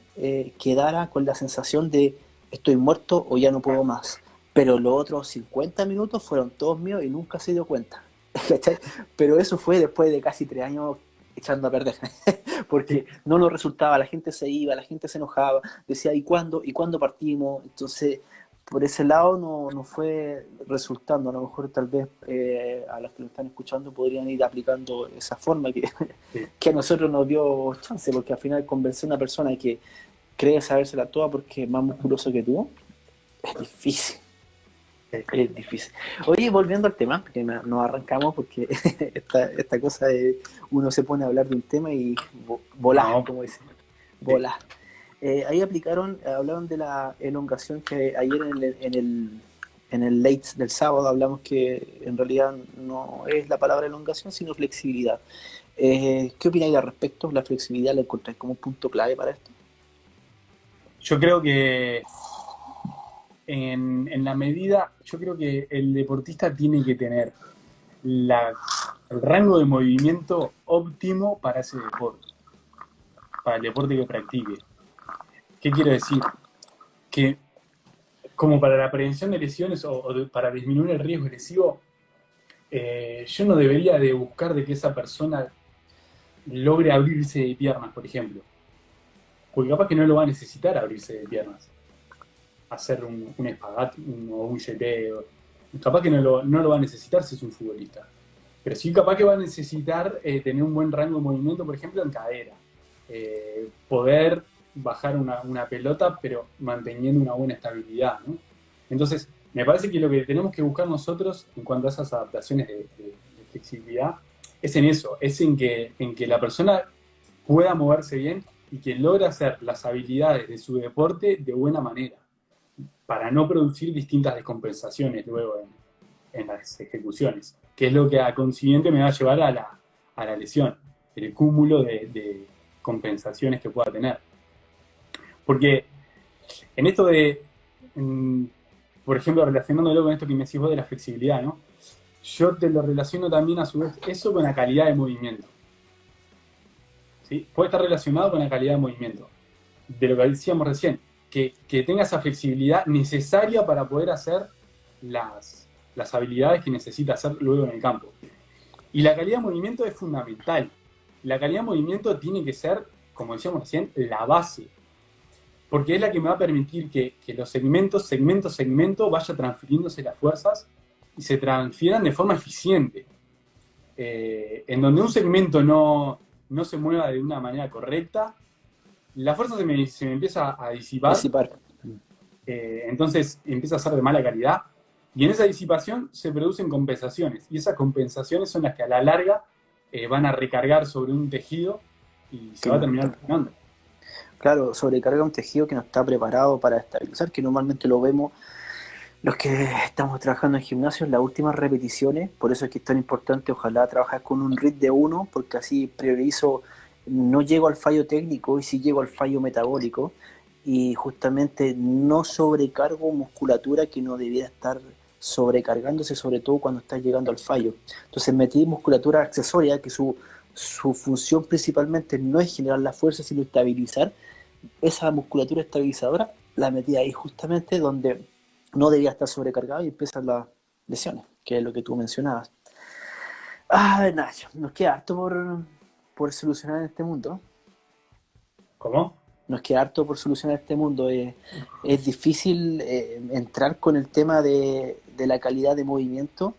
quedara con la sensación de estoy muerto o ya no puedo más. Pero los otros 50 minutos fueron todos míos y nunca se dio cuenta. ¿Cachai? Pero eso fue después de casi 3 años echando a perder. Porque no nos resultaba, la gente se iba, la gente se enojaba, decía ¿y cuándo partimos? Entonces por ese lado no fue resultando. A lo mejor tal vez a los que lo están escuchando podrían ir aplicando esa forma que a nosotros nos dio chance, porque al final convencer a una persona que cree sabérsela toda porque es más musculoso que tú, es difícil. Es difícil. Oye, volviendo al tema, que nos arrancamos porque esta cosa de uno se pone a hablar de un tema y volá, como dicen, volá. Ahí hablaron de la elongación que ayer en el late del sábado hablamos que en realidad no es la palabra elongación, sino flexibilidad. ¿Qué opináis al respecto? ¿La flexibilidad la encontráis como un punto clave para esto? Yo creo que en la medida, yo creo que el deportista tiene que tener el rango de movimiento óptimo para ese deporte, para el deporte que practique. ¿Qué quiero decir? Que como para la prevención de lesiones para disminuir el riesgo lesivo, yo no debería de buscar de que esa persona logre abrirse de piernas, por ejemplo. Porque capaz que no lo va a necesitar abrirse de piernas. Hacer un espagat o un jeté. Capaz que no lo va a necesitar si es un futbolista. Pero sí capaz que va a necesitar tener un buen rango de movimiento, por ejemplo, en cadera. Poder bajar una pelota, pero manteniendo una buena estabilidad, ¿no? Entonces, me parece que lo que tenemos que buscar nosotros en cuanto a esas adaptaciones de flexibilidad es en eso, es en que la persona pueda moverse bien y que logre hacer las habilidades de su deporte de buena manera, para no producir distintas descompensaciones luego en las ejecuciones, que es lo que a consiguiente me va a llevar a la lesión, el cúmulo de compensaciones que pueda tener. Porque en esto por ejemplo, relacionándolo con esto que me decís vos de la flexibilidad, ¿no? Yo te lo relaciono también a su vez eso con la calidad de movimiento. ¿Sí? Puede estar relacionado con la calidad de movimiento. De lo que decíamos recién, que tenga esa flexibilidad necesaria para poder hacer las habilidades que necesita hacer luego en el campo. Y la calidad de movimiento es fundamental. La calidad de movimiento tiene que ser, como decíamos recién, la base. Porque es la que me va a permitir que los segmento, vaya transfiriéndose las fuerzas y se transfieran de forma eficiente. En donde un segmento no se mueva de una manera correcta, la fuerza se me empieza a disipar. Entonces empieza a ser de mala calidad. Y en esa disipación se producen compensaciones. Y esas compensaciones son las que a la larga van a recargar sobre un tejido y se va a terminar lesionando. Claro, sobrecarga un tejido que no está preparado para estabilizar, que normalmente lo vemos los que estamos trabajando en gimnasio en las últimas repeticiones. Por eso es que es tan importante, ojalá trabajar con un RIT de 1, porque así priorizo, no llego al fallo técnico y sí llego al fallo metabólico, y justamente no sobrecargo musculatura que no debiera estar sobrecargándose, sobre todo cuando estás llegando al fallo. Entonces metí musculatura accesoria que su función principalmente no es generar la fuerza, sino estabilizar. Esa musculatura estabilizadora la metí ahí justamente donde no debía estar sobrecargado, y empiezan las lesiones, que es lo que tú mencionabas. Nacho, nos queda harto por solucionar en este mundo. ¿Cómo? Nos queda harto por solucionar este mundo. Es difícil entrar con el tema de la calidad de movimiento.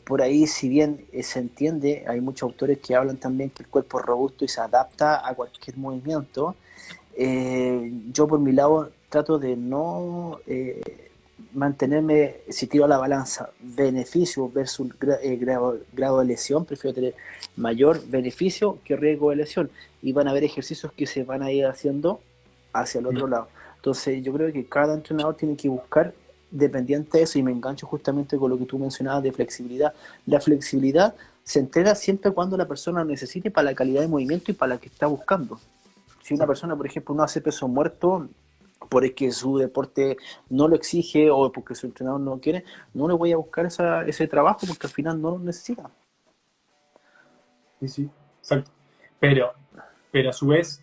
Por ahí, si bien se entiende, hay muchos autores que hablan también que el cuerpo es robusto y se adapta a cualquier movimiento. Yo por mi lado trato de no mantenerme, si tiro a la balanza beneficio versus grado de lesión, prefiero tener mayor beneficio que riesgo de lesión, y van a haber ejercicios que se van a ir haciendo hacia el otro lado. Entonces yo creo que cada entrenador tiene que buscar, dependiente de eso, y me engancho justamente con lo que tú mencionabas de flexibilidad. La flexibilidad se entrega siempre cuando la persona necesite, para la calidad de movimiento y para la que está buscando. Si una persona, por ejemplo, no hace peso muerto porque su deporte no lo exige o porque su entrenador no quiere, no le voy a buscar ese trabajo, porque al final no lo necesita. Sí, exacto. Pero a su vez,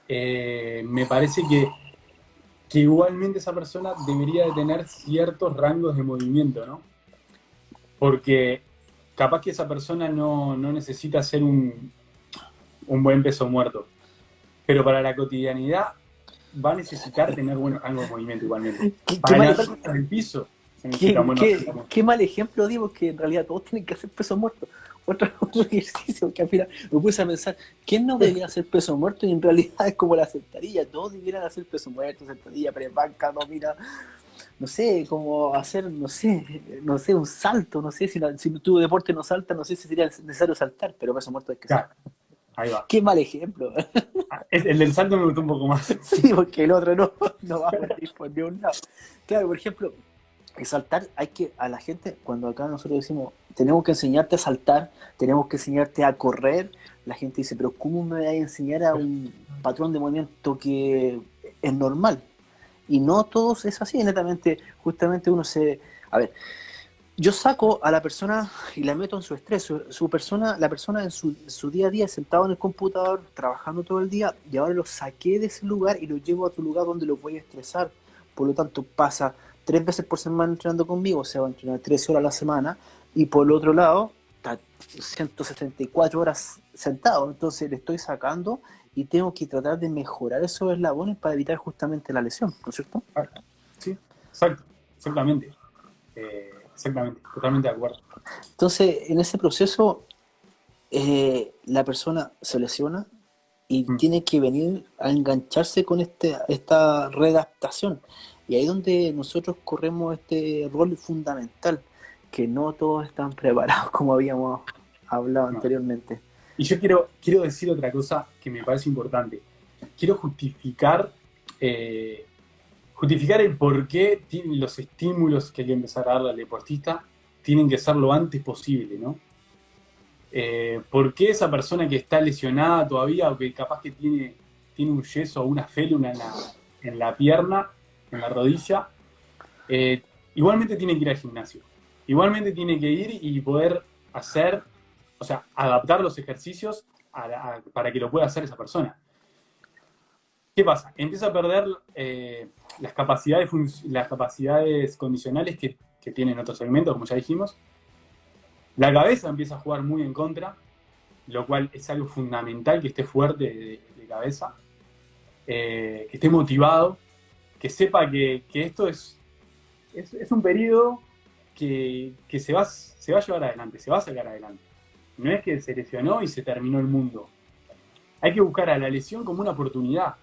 me parece que igualmente esa persona debería de tener ciertos rangos de movimiento, ¿no? Porque capaz que esa persona no necesita hacer un buen peso muerto, pero para la cotidianidad va a necesitar tener buenos rangos de movimiento igualmente. Para levantar cosas del piso se necesita qué mal ejemplo, digo, que en realidad todos tienen que hacer peso muerto. Otro ejercicio que al final me puse a pensar, ¿quién no debería hacer peso muerto? Y en realidad es como la sentadilla, todos debieran hacer peso muerto, sentadilla, prebanca, domina, no sé, como hacer, no sé, un salto, no sé, si tu deporte no salta, no sé si sería necesario saltar, pero peso muerto es que claro, ahí va. Qué mal ejemplo. El del salto me gustó un poco más. Sí, porque el otro no va a ir por ningún lado. Claro, por ejemplo, saltar, hay que, a la gente, cuando acá nosotros decimos, tenemos que enseñarte a saltar, tenemos que enseñarte a correr, la gente dice, pero ¿cómo me voy a enseñar a un patrón de movimiento que es normal? Y no todos es así, netamente, justamente uno se... A ver, yo saco a la persona y la meto en su estrés. La persona en su día a día sentado en el computador, trabajando todo el día, y ahora lo saqué de ese lugar y lo llevo a otro lugar donde lo voy a estresar. Por lo tanto, pasa 3 veces por semana entrenando conmigo, o sea, va a entrenar 3 horas a la semana, y por el otro lado, está 174 horas sentado. Entonces le estoy sacando y tengo que tratar de mejorar esos eslabones para evitar justamente la lesión, ¿no es cierto? Sí, exacto, exactamente. Exactamente, totalmente de acuerdo. Entonces, en ese proceso, la persona se lesiona y Mm. tiene que venir a engancharse con esta readaptación. Y ahí es donde nosotros corremos este rol fundamental, que no todos están preparados como habíamos hablado No. anteriormente. Y yo quiero decir otra cosa que me parece importante. Quiero justificar el por qué los estímulos que hay que empezar a darle al deportista tienen que ser lo antes posible, ¿no? ¿Por qué esa persona que está lesionada todavía o que capaz que tiene un yeso o una félula en la pierna, en la rodilla, eh, igualmente tiene que ir al gimnasio? Igualmente tiene que ir y poder hacer, o sea, adaptar los ejercicios para que lo pueda hacer esa persona. ¿Qué pasa? Empieza a perder las capacidades condicionales que tienen otros segmentos, como ya dijimos. La cabeza empieza a jugar muy en contra, lo cual es algo fundamental, que esté fuerte de cabeza, que esté motivado, que sepa que esto es un periodo que se va a llevar adelante, se va a sacar adelante. No es que se lesionó y se terminó el mundo. Hay que buscar a la lesión como una oportunidad.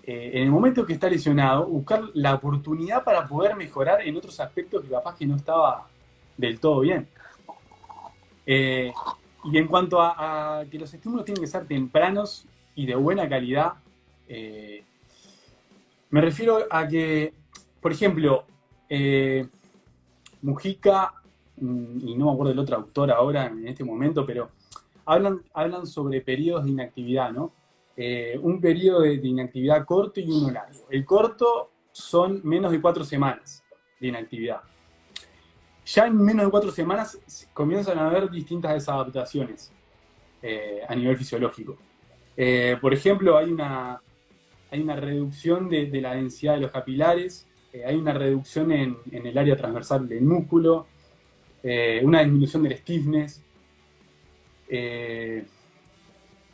En el momento que está lesionado, buscar la oportunidad para poder mejorar en otros aspectos que capaz que no estaba del todo bien. Y en cuanto a que los estímulos tienen que ser tempranos y de buena calidad, me refiero a que, por ejemplo, Mujica, y no me acuerdo del otro autor ahora en este momento, pero hablan sobre periodos de inactividad, ¿no? Un periodo de inactividad corto y uno largo. El corto son menos de 4 semanas de inactividad. Ya en menos de 4 semanas comienzan a haber distintas desadaptaciones a nivel fisiológico. Por ejemplo, hay una reducción de la densidad de los capilares, hay una reducción en el área transversal del músculo, una disminución del stiffness,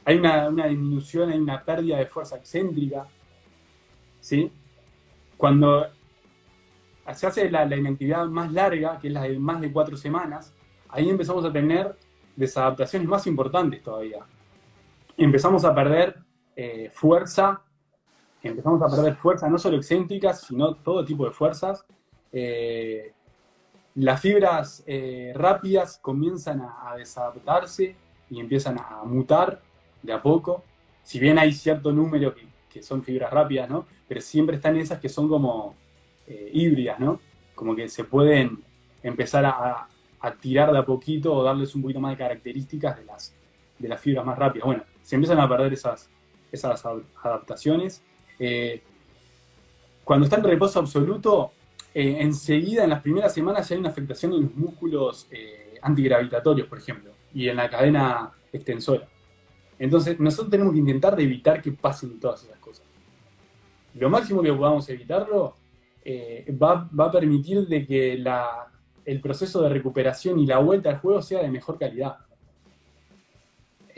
hay una disminución, hay una pérdida de fuerza excéntrica, ¿sí? Cuando se hace la inactividad más larga, que es la de más de 4 semanas, ahí empezamos a tener desadaptaciones más importantes todavía. Empezamos a perder fuerza, no solo excéntricas, sino todo tipo de fuerzas. Las fibras rápidas comienzan a desadaptarse y empiezan a mutar de a poco. Si bien hay cierto número que son fibras rápidas, ¿no? Pero siempre están esas que son como híbridas, ¿no? Como que se pueden empezar a tirar de a poquito o darles un poquito más de características de las fibras más rápidas. Bueno, se empiezan a perder esas adaptaciones. Cuando está en reposo absoluto, enseguida en las primeras semanas ya hay una afectación en los músculos antigravitatorios, por ejemplo, y en la cadena extensora. Entonces, nosotros tenemos que intentar de evitar que pasen todas esas cosas. Lo máximo que podamos evitarlo va a permitir de que el proceso de recuperación y la vuelta al juego sea de mejor calidad.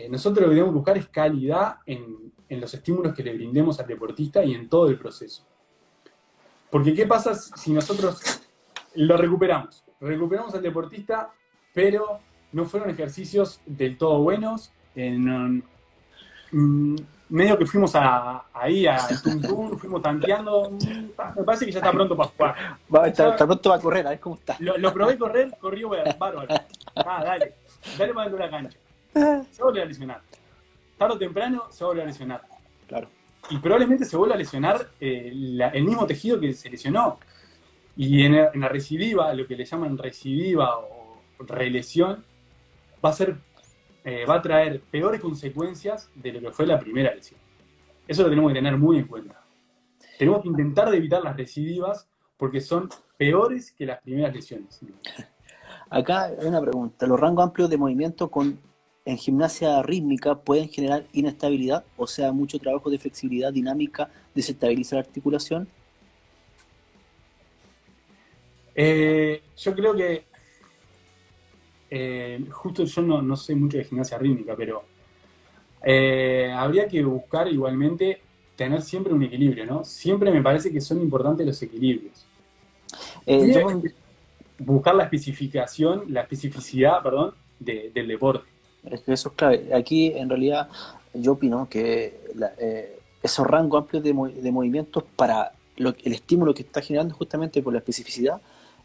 Nosotros lo que tenemos que buscar es calidad en los estímulos que le brindemos al deportista y en todo el proceso. Porque ¿qué pasa si nosotros lo recuperamos? Recuperamos al deportista, pero no fueron ejercicios del todo buenos. Medio que fuimos ahí al tum, fuimos tanteando. Me parece que ya está pronto para jugar. Está pronto va a correr, a ver cómo está. Lo probé correr, corrió bárbaro. Dale para dentro de la cancha. Se vuelve a lesionar. Tarde o temprano se vuelve a lesionar. Claro. Y probablemente se vuelva a lesionar el mismo tejido que se lesionó. Y en la recidiva, lo que le llaman recidiva o relesión, va a traer peores consecuencias de lo que fue la primera lesión. Eso lo tenemos que tener muy en cuenta. tenemos que intentar de evitar las recidivas porque son peores que las primeras lesiones. Acá hay una pregunta. ¿Los rangos amplios de movimiento en gimnasia rítmica pueden generar inestabilidad? O sea, mucho trabajo de flexibilidad dinámica desestabiliza la articulación. Yo creo que justo yo no sé mucho de gimnasia rítmica, pero habría que buscar igualmente tener siempre un equilibrio, ¿no? Siempre me parece que son importantes los equilibrios. Y Yo buscar la especificidad, perdón, del deporte. Es que eso es clave. Aquí, en realidad, yo opino que esos rangos amplios de movimientos para el estímulo que está generando justamente por la especificidad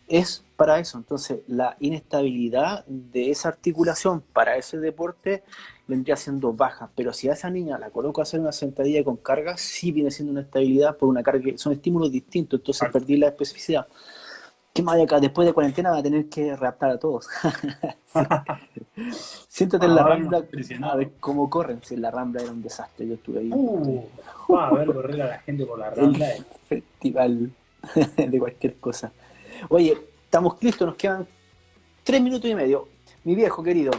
es para eso. Entonces, la inestabilidad de esa articulación para ese deporte vendría siendo baja. Pero si a esa niña la coloco a hacer una sentadilla con carga, sí viene siendo una estabilidad por una carga. Son estímulos distintos, entonces perdí la especificidad. ¿Qué más de acá? Después de cuarentena va a tener que readaptar a todos. Siéntate en la Rambla a ver cómo corren. Si en la Rambla era un desastre, yo estuve ahí. Va a ver correr a la gente por la El Rambla. festival de cualquier cosa. Oye, estamos listos, nos quedan 3 minutos y medio. Mi viejo querido,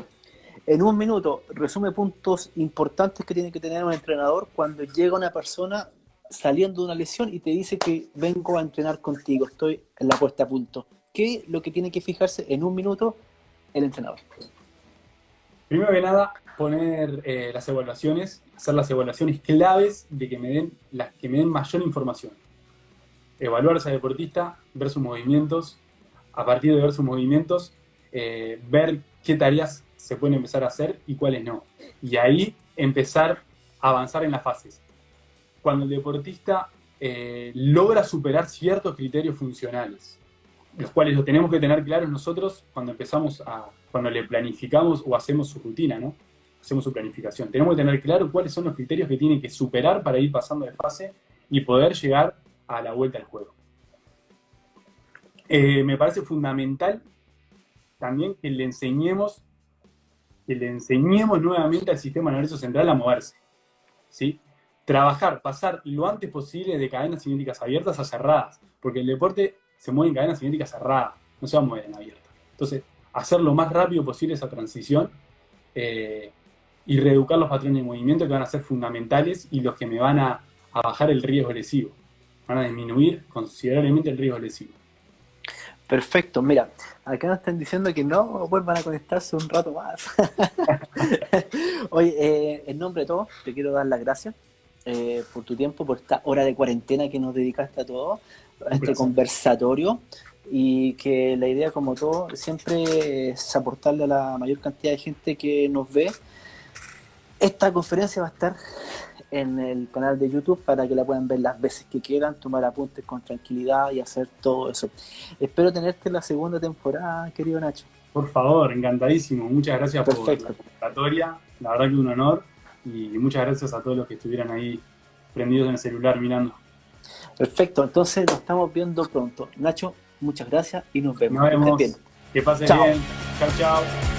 en un minuto, resume puntos importantes que tiene que tener un entrenador cuando llega una persona saliendo de una lesión y te dice que vengo a entrenar contigo, estoy en la puesta a punto. ¿Qué es lo que tiene que fijarse en un minuto el entrenador? Primero que nada, poner las evaluaciones, hacer las evaluaciones claves de que las que me den mayor información. Evaluar a ese deportista, ver sus movimientos, a partir de ver sus movimientos, ver qué tareas se pueden empezar a hacer y cuáles no. Y ahí empezar a avanzar en las fases. Cuando el deportista logra superar ciertos criterios funcionales, los cuales los tenemos que tener claros nosotros cuando le planificamos o hacemos su rutina, ¿no? Hacemos su planificación. Tenemos que tener claro cuáles son los criterios que tiene que superar para ir pasando de fase y poder llegar a la vuelta al juego. Me parece fundamental también que le enseñemos nuevamente al sistema nervioso central a moverse, ¿sí? Pasar lo antes posible de cadenas cinéticas abiertas a cerradas, porque el deporte se mueve en cadenas cinéticas cerradas, no se va a mover en abiertas. Entonces, hacer lo más rápido posible esa transición y reeducar los patrones de movimiento que van a ser fundamentales y los que me van a bajar el riesgo lesivo. Van a disminuir considerablemente el riesgo lesivo. Perfecto, mira, acá nos están diciendo que no vuelvan a conectarse un rato más. Oye, en nombre de todos, te quiero dar las gracias por tu tiempo, por esta hora de cuarentena que nos dedicaste a todo, a este conversatorio, y que la idea, como todo, siempre es aportarle a la mayor cantidad de gente que nos ve. Esta conferencia va a estar en el canal de YouTube para que la puedan ver las veces que quieran, tomar apuntes con tranquilidad y hacer todo eso. Espero tenerte en la segunda temporada, querido Nacho. Por favor, encantadísimo. Muchas gracias por la convocatoria. La verdad que un honor. Y muchas gracias a todos los que estuvieran ahí prendidos en el celular mirando. Perfecto, entonces nos estamos viendo pronto. Nacho, muchas gracias y nos vemos. Nos vemos. Que pases bien. Chao, chao.